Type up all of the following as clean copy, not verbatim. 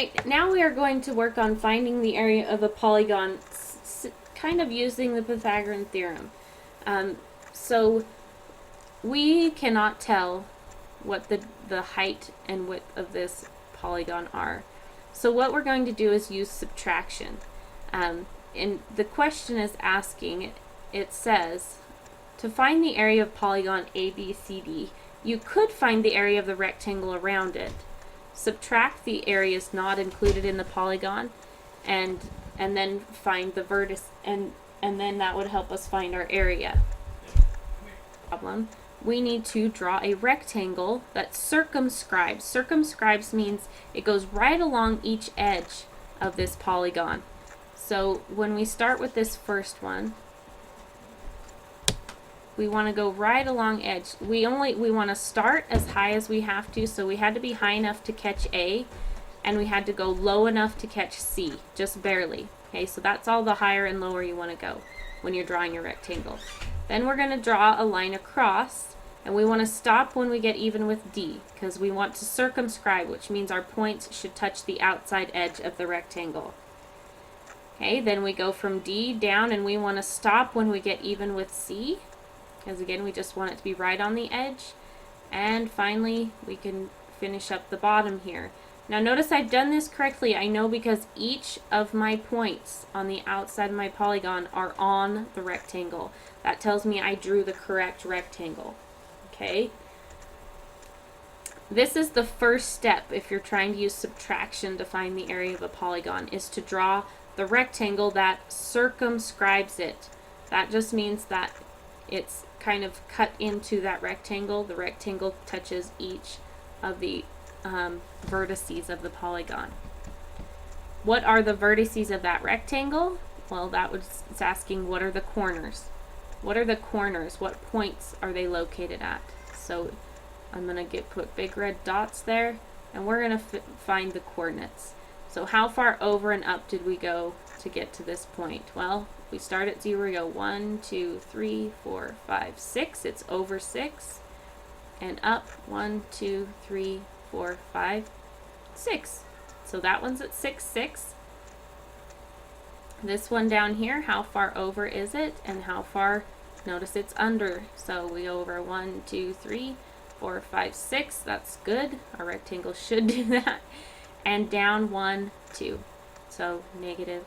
Alright, now we are going to work on finding the area of a polygon, kind of using the Pythagorean theorem. So we cannot tell what the height and width of this polygon are. So what we're going to do is use subtraction. And the question is asking, it says, to find the area of polygon ABCD, you could find the area of the rectangle around it. Subtract the areas not included in the polygon, and then find the vertex, and then that would help us find our area. Problem. We need to draw a rectangle that circumscribes. Circumscribes means it goes right along each edge of this polygon. So when we start with this first one, we want to go right along edge. We want to start as high as we have to, so we had to be high enough to catch A, and we had to go low enough to catch C, just barely. Okay, so that's all the higher and lower you want to go when you're drawing your rectangle. Then we're going to draw a line across, and we want to stop when we get even with D, because we want to circumscribe, which means our points should touch the outside edge of the rectangle. Okay, then we go from D down, and we want to stop when we get even with C, because again, we just want it to be right on the edge. And finally, we can finish up the bottom here. Now notice I've done this correctly, I know, because each of my points on the outside of my polygon are on the rectangle. That tells me I drew the correct rectangle. Okay? This is the first step if you're trying to use subtraction to find the area of a polygon, is to draw the rectangle that circumscribes it. That just means that it's kind of cut into that rectangle. The rectangle touches each of the vertices of the polygon. What are the vertices of that rectangle? Well, it's asking, what are the corners? What are the corners? What points are they located at? So I'm going to put big red dots there, and we're going to find the coordinates. So how far over and up did we go to get to this point? Well, we start at 0, we go 1, 2, 3, 4, 5, 6. It's over 6. And up 1, 2, 3, 4, 5, 6. So that one's at 6, 6. This one down here, how far over is it? And how far? Notice it's under. So we go over 1, 2, 3, 4, 5, 6. That's good. Our rectangle should do that. And down 1, 2. So -2.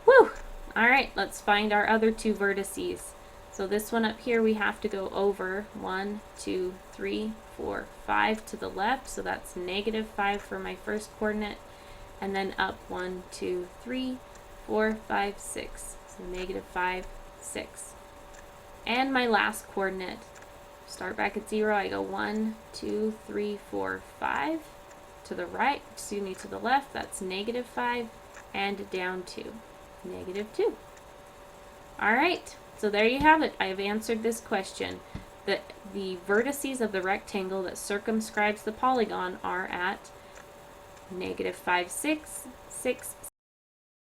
Woo! Alright, let's find our other two vertices. So this one up here, we have to go over 1, 2, 3, 4, 5 to the left. So that's -5 for my first coordinate. And then up 1, 2, 3, 4, 5, 6. So -5, 6. And my last coordinate. Start back at 0. I go 1, 2, 3, 4, 5. To the right, to the left, that's -5. And down 2. -2. Alright, so there you have it. I have answered this question. The vertices of the rectangle that circumscribes the polygon are at -5, 6, 6,